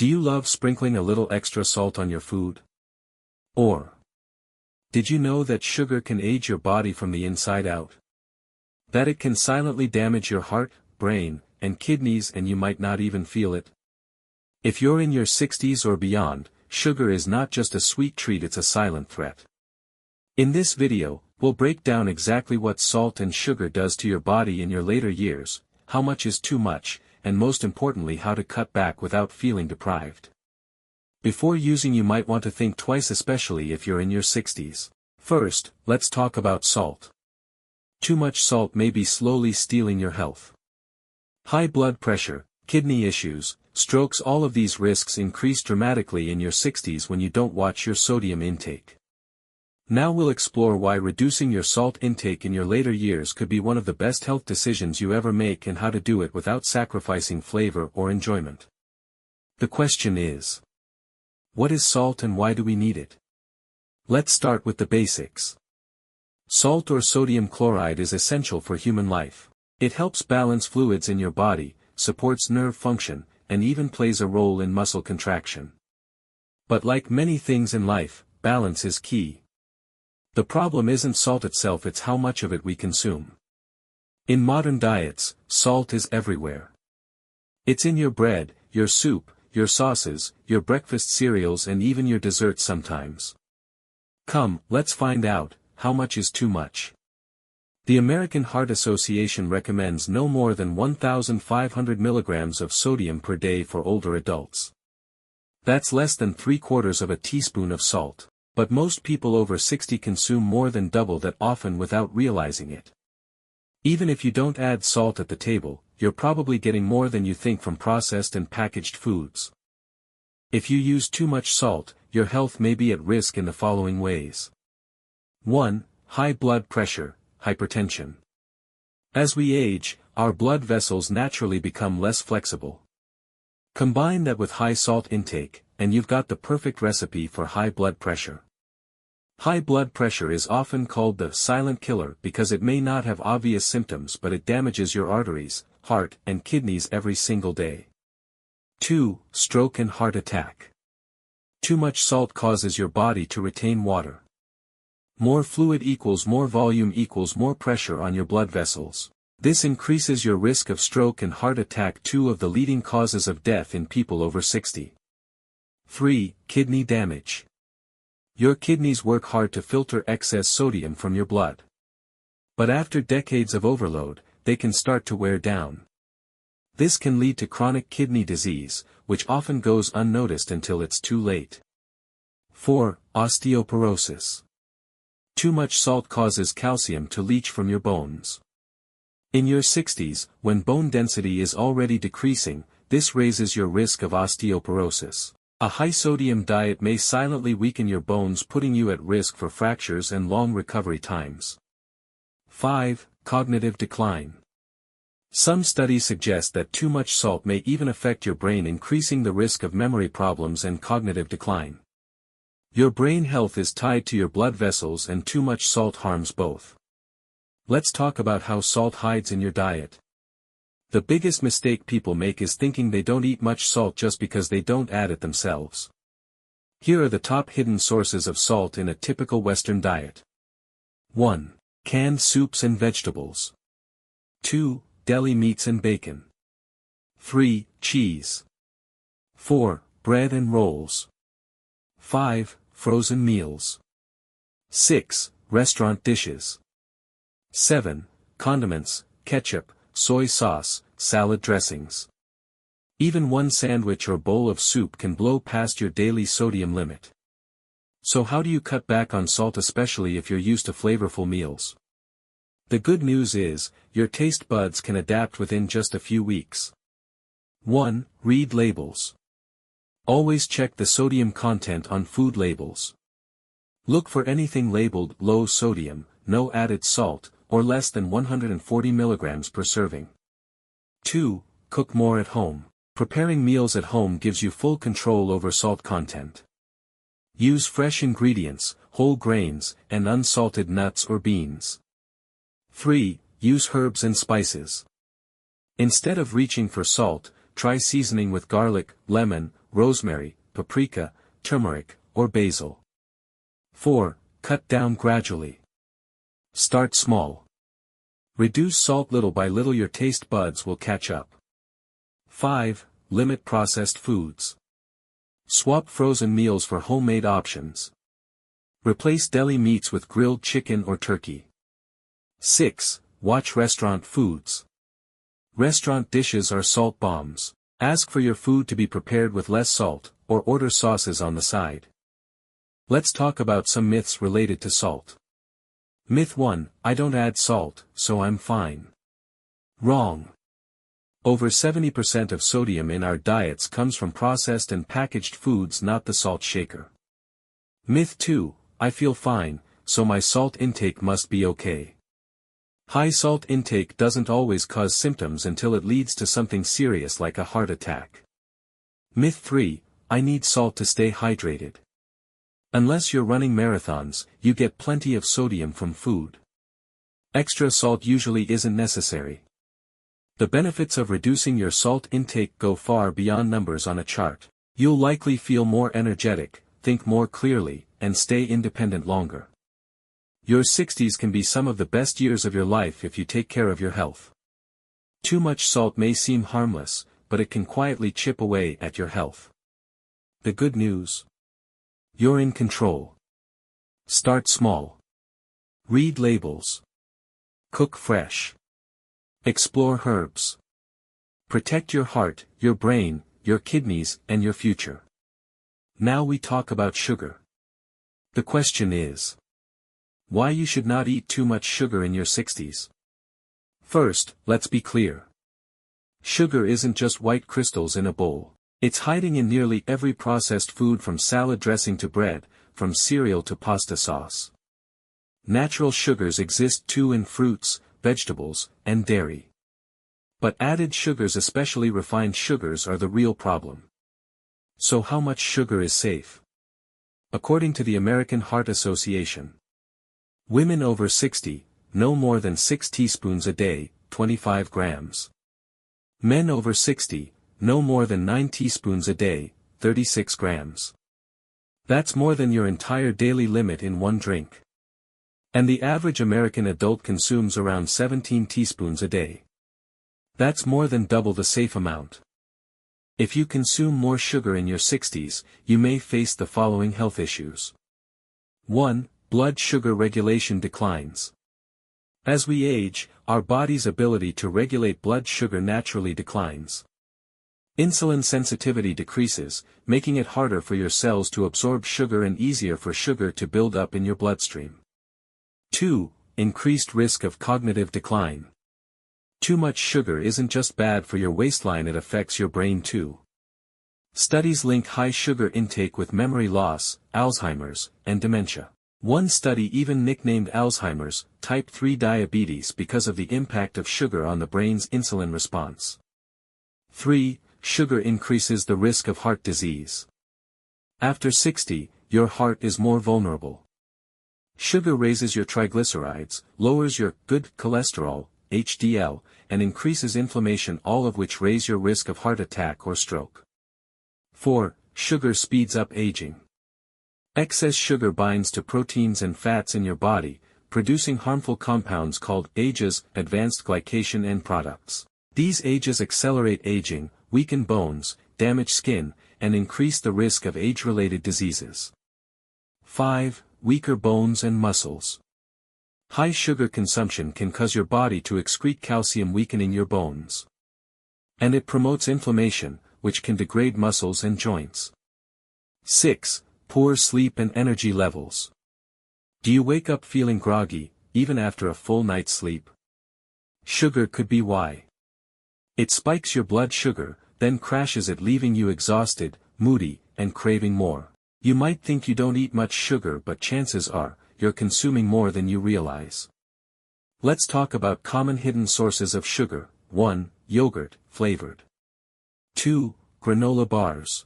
Do you love sprinkling a little extra salt on your food? Or, did you know that sugar can age your body from the inside out? That it can silently damage your heart, brain, and kidneys and you might not even feel it? If you're in your 60s or beyond, sugar is not just a sweet treat, it's a silent threat. In this video, we'll break down exactly what salt and sugar does to your body in your later years, how much is too much, and most importantly how to cut back without feeling deprived. Before using, you might want to think twice, especially if you're in your 60s. First, let's talk about salt. Too much salt may be slowly stealing your health. High blood pressure, kidney issues, strokes, all of these risks increase dramatically in your 60s when you don't watch your sodium intake. Now we'll explore why reducing your salt intake in your later years could be one of the best health decisions you ever make and how to do it without sacrificing flavor or enjoyment. The question is, what is salt and why do we need it? Let's start with the basics. Salt or sodium chloride is essential for human life. It helps balance fluids in your body, supports nerve function, and even plays a role in muscle contraction. But like many things in life, balance is key. The problem isn't salt itself, it's how much of it we consume. In modern diets, salt is everywhere. It's in your bread, your soup, your sauces, your breakfast cereals, and even your desserts sometimes. Come, let's find out, how much is too much? The American Heart Association recommends no more than 1,500 milligrams of sodium per day for older adults. That's less than 3/4 of a teaspoon of salt. But most people over 60 consume more than double that, often without realizing it. Even if you don't add salt at the table, you're probably getting more than you think from processed and packaged foods. If you use too much salt, your health may be at risk in the following ways. 1. High blood pressure, hypertension. As we age, our blood vessels naturally become less flexible. Combine that with high salt intake, and you've got the perfect recipe for high blood pressure. High blood pressure is often called the silent killer because it may not have obvious symptoms, but it damages your arteries, heart, and kidneys every single day. 2. Stroke and heart attack. Too much salt causes your body to retain water. More fluid equals more volume equals more pressure on your blood vessels. This increases your risk of stroke and heart attack, two of the leading causes of death in people over 60. 3. Kidney damage. Your kidneys work hard to filter excess sodium from your blood. But after decades of overload, they can start to wear down. This can lead to chronic kidney disease, which often goes unnoticed until it's too late. 4. Osteoporosis. Too much salt causes calcium to leach from your bones. In your 60s, when bone density is already decreasing, this raises your risk of osteoporosis. A high-sodium diet may silently weaken your bones, putting you at risk for fractures and long recovery times. 5. Cognitive decline. Some studies suggest that too much salt may even affect your brain, increasing the risk of memory problems and cognitive decline. Your brain health is tied to your blood vessels, and too much salt harms both. Let's talk about how salt hides in your diet. The biggest mistake people make is thinking they don't eat much salt just because they don't add it themselves. Here are the top hidden sources of salt in a typical Western diet. 1. Canned soups and vegetables. 2. Deli meats and bacon. 3. Cheese. 4. Bread and rolls. 5. Frozen meals. 6. Restaurant dishes. 7. Condiments, ketchup, soy sauce, salad dressings. Even one sandwich or bowl of soup can blow past your daily sodium limit. So how do you cut back on salt, especially if you're used to flavorful meals? The good news is, your taste buds can adapt within just a few weeks. 1. Read labels. Always check the sodium content on food labels. Look for anything labeled low sodium, no added salt, or less than 140 milligrams per serving. 2. Cook more at home. Preparing meals at home gives you full control over salt content. Use fresh ingredients, whole grains, and unsalted nuts or beans. 3. Use herbs and spices. Instead of reaching for salt, try seasoning with garlic, lemon, rosemary, paprika, turmeric, or basil. 4. Cut down gradually. Start small. Reduce salt little by little, your taste buds will catch up. 5. Limit processed foods. Swap frozen meals for homemade options. Replace deli meats with grilled chicken or turkey. 6. Watch restaurant foods. Restaurant dishes are salt bombs. Ask for your food to be prepared with less salt, or order sauces on the side. Let's talk about some myths related to salt. Myth 1, I don't add salt, so I'm fine. Wrong. Over 70% of sodium in our diets comes from processed and packaged foods, not the salt shaker. Myth 2, I feel fine, so my salt intake must be okay. High salt intake doesn't always cause symptoms until it leads to something serious like a heart attack. Myth 3, I need salt to stay hydrated. Unless you're running marathons, you get plenty of sodium from food. Extra salt usually isn't necessary. The benefits of reducing your salt intake go far beyond numbers on a chart. You'll likely feel more energetic, think more clearly, and stay independent longer. Your 60s can be some of the best years of your life if you take care of your health. Too much salt may seem harmless, but it can quietly chip away at your health. The good news? You're in control. Start small. Read labels. Cook fresh. Explore herbs. Protect your heart, your brain, your kidneys, and your future. Now we talk about sugar. The question is, why you should not eat too much sugar in your 60s. First, let's be clear. Sugar isn't just white crystals in a bowl. It's hiding in nearly every processed food, from salad dressing to bread, from cereal to pasta sauce. Natural sugars exist too in fruits, vegetables, and dairy. But added sugars, especially refined sugars, are the real problem. So how much sugar is safe? According to the American Heart Association, women over 60, no more than 6 teaspoons a day, 25 grams. Men over 60, no more than 9 teaspoons a day, 36 grams. That's more than your entire daily limit in one drink. And the average American adult consumes around 17 teaspoons a day. That's more than double the safe amount. If you consume more sugar in your 60s, you may face the following health issues. 1. Blood sugar regulation declines. As we age, our body's ability to regulate blood sugar naturally declines. Insulin sensitivity decreases, making it harder for your cells to absorb sugar and easier for sugar to build up in your bloodstream. 2. Increased risk of cognitive decline. Too much sugar isn't just bad for your waistline, it affects your brain too. Studies link high sugar intake with memory loss, Alzheimer's, and dementia. One study even nicknamed Alzheimer's type 3 diabetes because of the impact of sugar on the brain's insulin response. 3. Sugar increases the risk of heart disease. After 60, your heart is more vulnerable. Sugar raises your triglycerides, lowers your good cholesterol, HDL, and increases inflammation, all of which raise your risk of heart attack or stroke. 4. Sugar speeds up aging. Excess sugar binds to proteins and fats in your body, producing harmful compounds called AGEs, advanced glycation end products. These AGEs accelerate aging, weaken bones, damage skin, and increase the risk of age-related diseases. 5. Weaker bones and muscles. High sugar consumption can cause your body to excrete calcium, weakening your bones. And it promotes inflammation, which can degrade muscles and joints. 6. Poor sleep and energy levels. Do you wake up feeling groggy, even after a full night's sleep? Sugar could be why. It spikes your blood sugar, then crashes it, leaving you exhausted, moody, and craving more. You might think you don't eat much sugar, but chances are, you're consuming more than you realize. Let's talk about common hidden sources of sugar. 1. Yogurt, flavored. 2. Granola bars.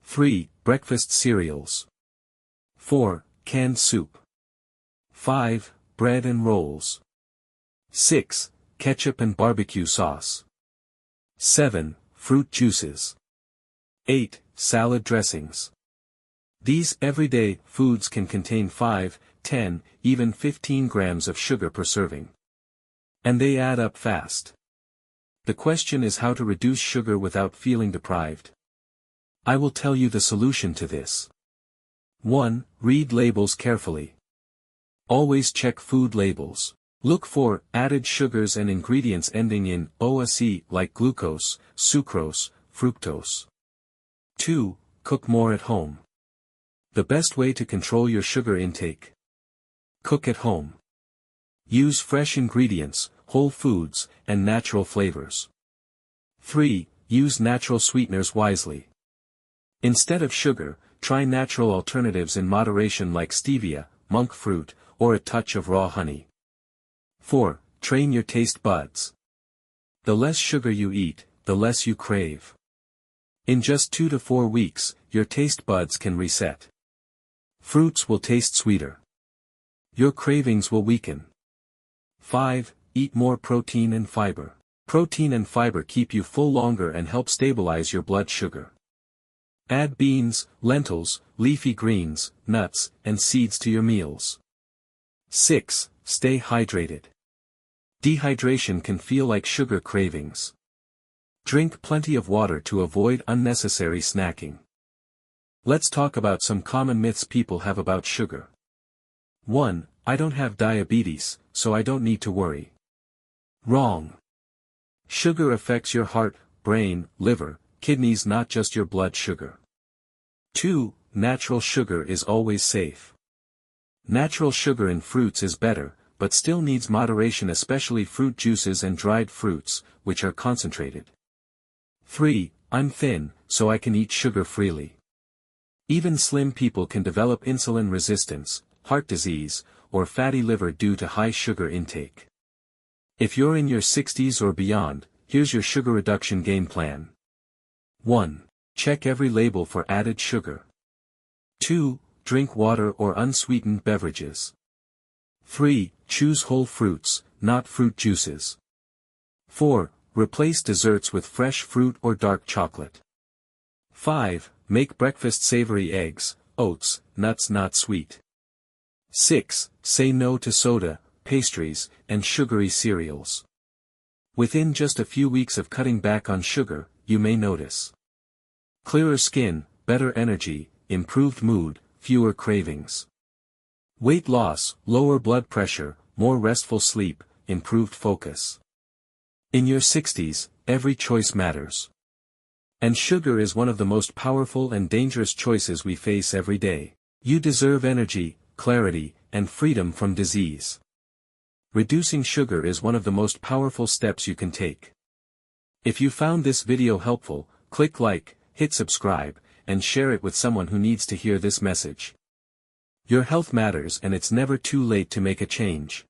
3. Breakfast cereals. 4. Canned soup. 5. Bread and rolls. 6. Ketchup and barbecue sauce. 7. Fruit juices. 8. Salad dressings. These everyday foods can contain 5, 10, even 15 grams of sugar per serving. And they add up fast. The question is how to reduce sugar without feeling deprived. I will tell you the solution to this. 1. Read labels carefully. Always check food labels. Look for added sugars and ingredients ending in OSE like glucose, sucrose, fructose. 2. Cook more at home. The best way to control your sugar intake. Cook at home. Use fresh ingredients, whole foods, and natural flavors. 3. Use natural sweeteners wisely. Instead of sugar, try natural alternatives in moderation like stevia, monk fruit, or a touch of raw honey. 4. Train your taste buds. The less sugar you eat, the less you crave. In just 2 to 4 weeks, your taste buds can reset. Fruits will taste sweeter. Your cravings will weaken. 5. Eat more protein and fiber. Protein and fiber keep you full longer and help stabilize your blood sugar. Add beans, lentils, leafy greens, nuts, and seeds to your meals. 6. Stay hydrated. Dehydration can feel like sugar cravings. Drink plenty of water to avoid unnecessary snacking. Let's talk about some common myths people have about sugar. 1. I don't have diabetes, so I don't need to worry. Wrong. Sugar affects your heart, brain, liver, kidneys, not just your blood sugar. 2. Natural sugar is always safe. Natural sugar in fruits is better, but still needs moderation, especially fruit juices and dried fruits, which are concentrated. 3. I'm thin, so I can eat sugar freely. Even slim people can develop insulin resistance, heart disease, or fatty liver due to high sugar intake. If you're in your 60s or beyond, here's your sugar reduction game plan. 1. Check every label for added sugar. 2. Drink water or unsweetened beverages. 3. Choose whole fruits, not fruit juices. 4. Replace desserts with fresh fruit or dark chocolate. 5. Make breakfast savory eggs, oats, nuts not sweet. 6. Say no to soda, pastries, and sugary cereals. Within just a few weeks of cutting back on sugar, you may notice clearer skin, better energy, improved mood, fewer cravings. Weight loss, lower blood pressure, more restful sleep, improved focus. In your 60s, every choice matters. And sugar is one of the most powerful and dangerous choices we face every day. You deserve energy, clarity, and freedom from disease. Reducing sugar is one of the most powerful steps you can take. If you found this video helpful, click like, hit subscribe, and share it with someone who needs to hear this message. Your health matters, and it's never too late to make a change.